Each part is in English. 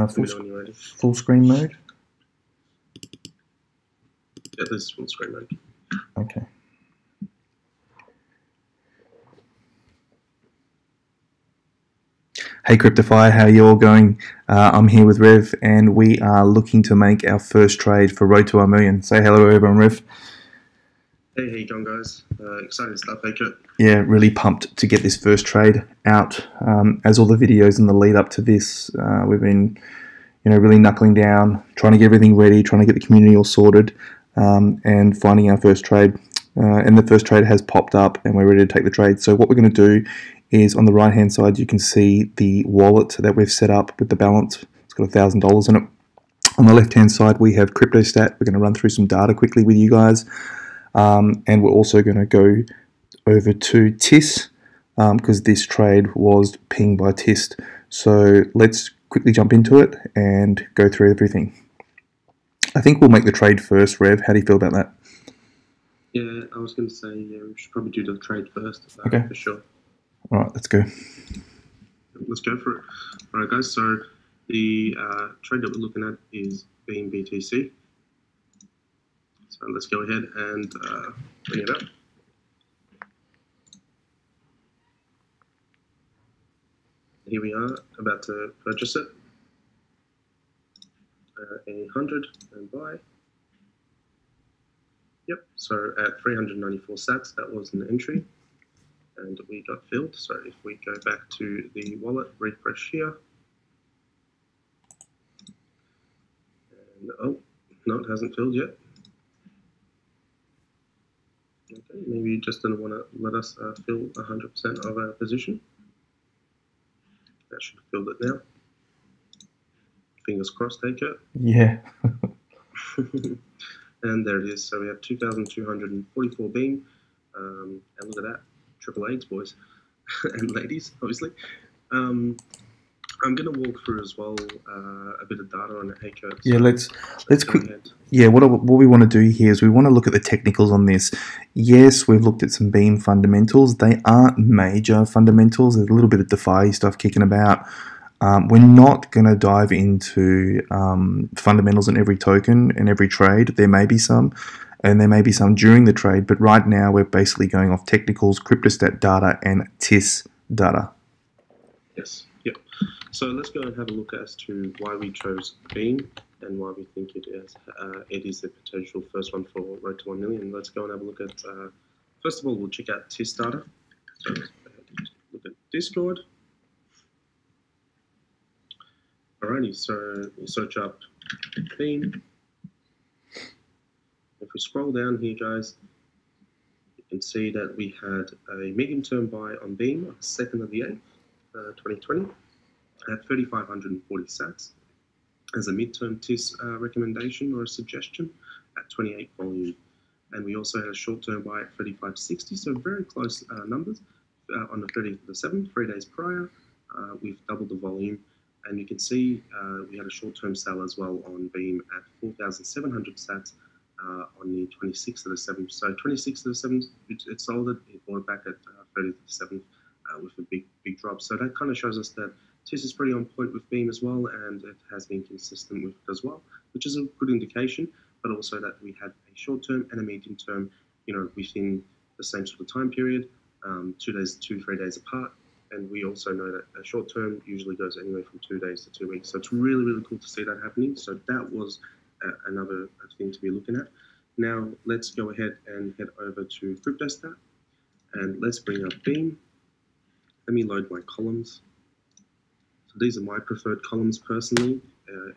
Full, when you're ready. full screen mode? Yeah, this is full screen mode. Okay. Hey Cryptofy, how are you all going? I'm here with Rev, and we are looking to make our first trade for Road to our Million. Say hello everyone, Rev. Hey, how you going, guys? Exciting stuff, hey Kurt. Yeah, really pumped to get this first trade out. As all the videos in the lead up to this, we've been, really knuckling down, trying to get everything ready, trying to get the community all sorted, and finding our first trade. And the first trade has popped up, and we're ready to take the trade. So what we're going to do is on the right hand side, you can see the wallet that we've set up with the balance. It's got $1,000 in it. On the left hand side, we have CryptoStat. We're going to run through some data quickly with you guys, and we're also going to go over to TIS because this trade was pinged by TIS. So let's quickly jump into it and go through everything. I think we'll make the trade first, Rev. How do you feel about that? Yeah, I was going to say, we should probably do the trade first. Okay. For sure. All right, let's go. Let's go for it. All right, guys, so the trade that we're looking at is Beam BTC. So let's go ahead and bring it up. Here we are, about to purchase it. 100 and buy. Yep, so at 394 sats, that was an entry. And we got filled. So if we go back to the wallet, refresh here. And oh, no, it hasn't filled yet. Okay, maybe you just didn't want to let us fill 100% of our position. That should have filled it now. Fingers crossed, take it. Yeah. And there it is. So we have 2,244 beam. And look at that. Triple A's, boys and ladies, obviously. I'm going to walk through as well a bit of data on the Kurt. Yeah, let's quick. Yeah, what we want to do here is we want to look at the technicals on this. Yes, we've looked at some beam fundamentals. They aren't major fundamentals. There's a little bit of DeFi stuff kicking about. We're not going to dive into fundamentals in every token and every trade. There may be some, and there may be some during the trade, but right now we're basically going off technicals, CryptoStat data, and TIS data. Yes, yep. So let's go and have a look as to why we chose Beam and why we think it is the potential first one for Road to 1 million. Let's go and have a look at, first of all, we'll check out TIS data. So look at Discord. Alrighty, so you search up Beam. If we scroll down here, guys, you can see that we had a medium-term buy on Beam on the 2nd of the 8th, 2020, at 3,540 sats as a midterm TIS recommendation or a suggestion at 28 volume. And we also had a short-term buy at 3,560, so very close numbers. On the 30th of the 7th, 3 days prior, we've doubled the volume. And you can see we had a short-term sell as well on Beam at 4,700 sats on the 26th of the 7th. So 26th of the 7th, it sold it. It bought it back at 30th of the 7th with a big drop. So that kind of shows us that TIS is pretty on point with Beam as well, and it has been consistent with it as well, which is a good indication. But also that we had a short-term and a medium-term, within the same sort of time period, 2-3 days apart. And we also know that a short term usually goes anywhere from 2 days to 2 weeks. So it's really, really cool to see that happening. So that was another thing to be looking at. Now let's go ahead and head over to CryptoStat and let's bring up Beam. Let me load my columns. So these are my preferred columns personally.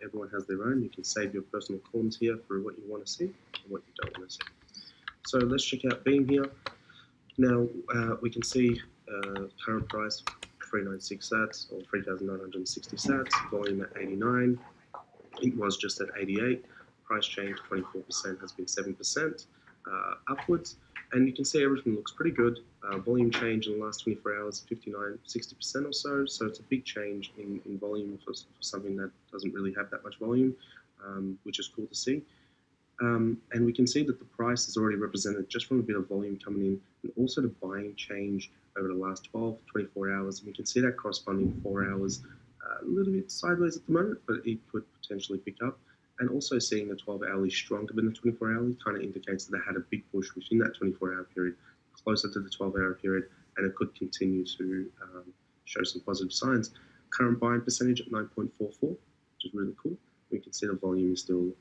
Everyone has their own. You can save your personal columns here for what you want to see and what you don't want to see. So let's check out Beam here. Now we can see current price 396 sats or 3,960 sats, volume at 89. It was just at 88. Price change 24% has been 7% upwards, and you can see everything looks pretty good. Volume change in the last 24 hours 59-60% or so. So it's a big change in volume for something that doesn't really have that much volume, which is cool to see. And we can see that the price is already represented just from a bit of volume coming in, and also the buying change over the last 12-24 hours. And we can see that corresponding 4 hours a little bit sideways at the moment, but it could potentially pick up. And also seeing the 12-hourly stronger than the 24-hourly kind of indicates that they had a big push within that 24-hour period, closer to the 12-hour period, and it could continue to show some positive signs. Current buying percentage at 9.44, which is really cool. We can see the volume is still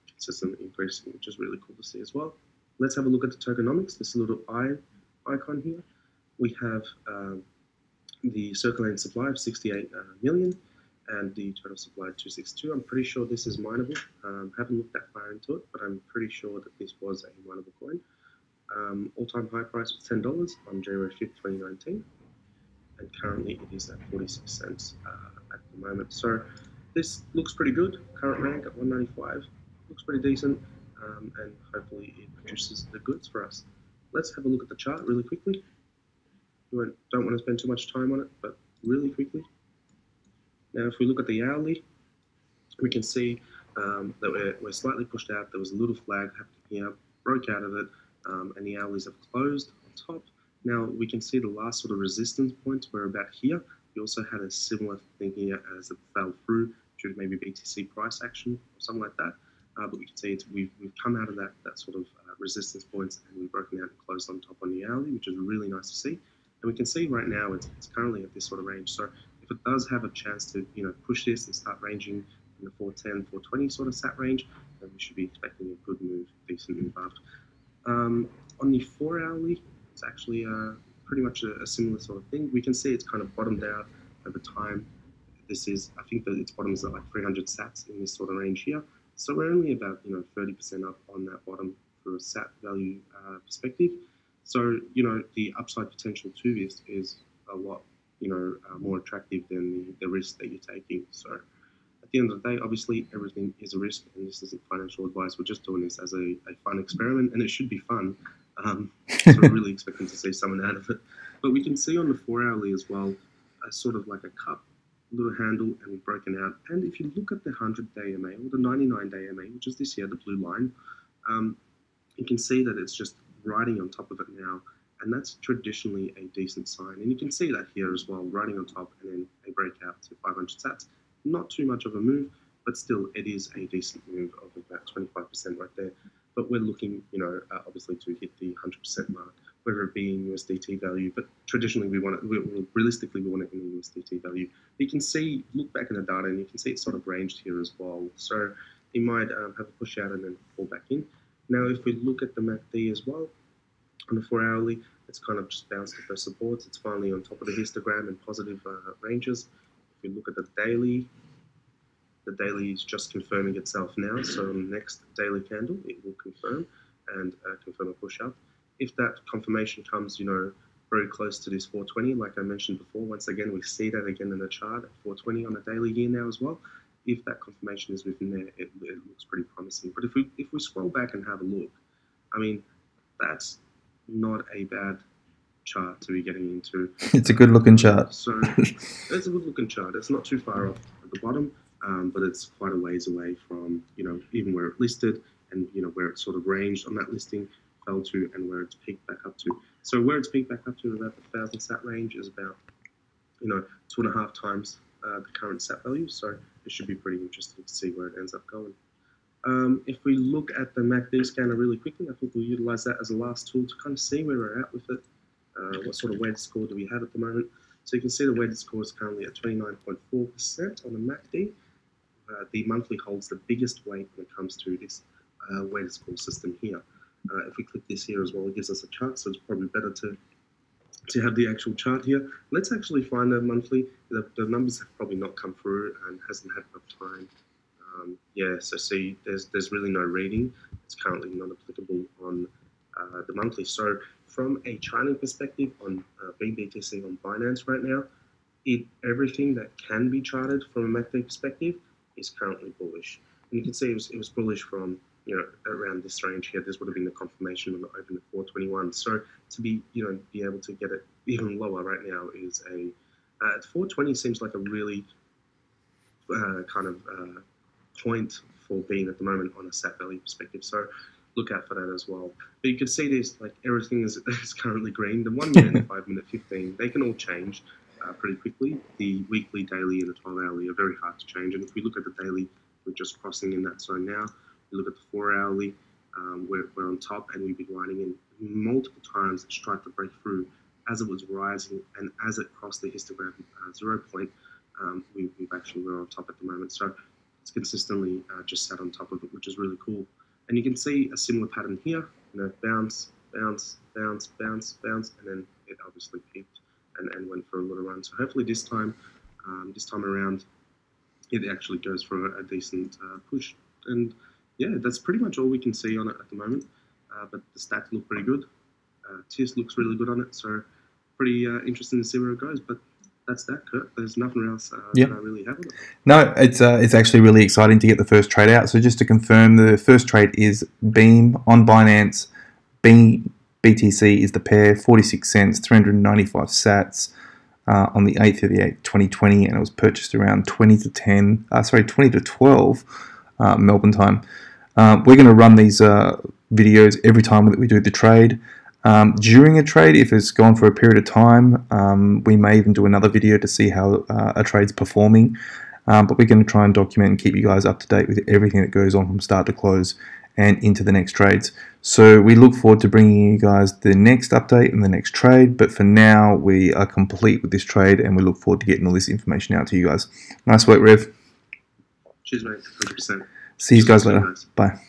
consistently increasing, which is really cool to see as well. Let's have a look at the tokenomics, this little eye icon here. We have the circulating supply of 68 million and the total supply of 262. I'm pretty sure this is mineable. Haven't looked that far into it, but I'm pretty sure that this was a mineable coin. All-time high price was $10 on January 5th, 2019, and currently it is at 46 cents at the moment. So this looks pretty good. Current rank at 195 looks pretty decent, and hopefully it produces the goods for us. Let's have a look at the chart really quickly. We don't want to spend too much time on it, but really quickly. Now, if we look at the hourly, we can see that we're slightly pushed out. There was a little flag happening here, broke out of it, and the hourlies have closed on top. Now, we can see the last sort of resistance points were about here. We also had a similar thing here as it fell through due to maybe BTC price action or something like that. But we can see we've come out of that sort of resistance points, and we've broken out and closed on top on the hourly, which is really nice to see. And we can see right now it's currently at this sort of range. So if it does have a chance to push this and start ranging in the 410, 420 sort of sat range, then we should be expecting a good move, decent move up. On the 4-hourly, it's actually pretty much a similar sort of thing. We can see it's kind of bottomed out over time. This is, I think that its bottom is at like 300 sats in this sort of range here. So we're only about 30% up on that bottom for a sat value perspective. So the upside potential to this is a lot more attractive than the risk that you're taking. So at the end of the day, obviously everything is a risk, and this isn't financial advice. We're just doing this as a fun experiment, and it should be fun. So we're really expecting to see something out of it. But we can see on the 4-hourly as well, sort of like a cup, little handle, and we've broken out. And if you look at the 100-day MA or the 99-day MA, which is this here, the blue line, you can see that it's just riding on top of it now, and that's traditionally a decent sign. And you can see that here as well, riding on top, and then a breakout to 500 sats. Not too much of a move, but still it is a decent move of about 25% right there. But we're looking, obviously to hit the 100% mark, whether it be in USDT value. But traditionally, realistically, we want it in the USDT value. You can see, look back in the data, and you can see it's sort of ranged here as well. So it might have a push out and then fall back in. Now, if we look at the MACD as well, on the 4-hourly, it's kind of just bounced off those supports. It's finally on top of the histogram and positive ranges. If we look at the daily is just confirming itself now. So on the next daily candle, it will confirm and confirm a push up. If that confirmation comes, very close to this 420, like I mentioned before, once again, we see that again in the chart at 420 on a daily here now as well. If that confirmation is within there, it looks pretty promising. But if we scroll back and have a look, I mean, that's not a bad chart to be getting into. It's a good looking chart. So it's a good looking chart. It's not too far off at the bottom, but it's quite a ways away from even where it listed, and where it sort of ranged on that listing, fell to, and where it's peaked back up to. So where it's peaked back up to about the 1,000 sat range is about 2.5 times the current sat value. So it should be pretty interesting to see where it ends up going. If we look at the MACD scanner really quickly, I think we'll utilize that as a last tool to kind of see where we're at with it. What sort of weighted score do we have at the moment? So you can see the weighted score is currently at 29.4% on the MACD. The monthly holds the biggest weight when it comes to this weighted score system here. If we click this here as well, it gives us a chart, so it's probably better to have the actual chart here. Let's actually find the monthly. The numbers have probably not come through and hasn't had enough time. So see, there's really no reading. It's currently not applicable on the monthly. So from a charting perspective on BBTC on Binance right now, everything that can be charted from a MACD perspective is currently bullish. And you can see it was bullish from around this range here. This would have been the confirmation when it opened at 421. So to be able to get it even lower right now is at 420 seems like a really kind of point for being at the moment on a sat value perspective. So look out for that as well. But you can see this, like everything is currently green. The 1 minute, 5 minute, 15, they can all change. pretty quickly. The weekly, daily, and the 12-hourly are very hard to change. And if we look at the daily, we're just crossing in that zone now. We look at the 4-hourly, we're on top, and we've been riding in multiple times, tried to break through as it was rising, and as it crossed the histogram 0 point, we're on top at the moment. So it's consistently just sat on top of it, which is really cool. And you can see a similar pattern here, bounce, bounce, bounce, bounce, bounce, and then it obviously peaked and went for a little run. So hopefully this time around, it actually goes for a decent push. And yeah, that's pretty much all we can see on it at the moment. But the stats look pretty good. TIS looks really good on it, so pretty interesting to see where it goes. But that's that, Kurt. There's nothing else that I really have on it. No, it's actually really exciting to get the first trade out. So just to confirm, the first trade is Beam on Binance. BTC is the pair, 46 cents, 395 sats on the 8th of the 8th, 2020, and it was purchased around 20 to 12 Melbourne time. We're going to run these videos every time that we do the trade. During a trade, if it's gone for a period of time, we may even do another video to see how a trade's performing. But we're going to try and document and keep you guys up to date with everything that goes on from start to close and into the next trades. So we look forward to bringing you guys the next update and the next trade. But for now, we are complete with this trade, and we look forward to getting all this information out to you guys. Nice work, Rev. Cheers, mate. 100%. See you guys later. Bye.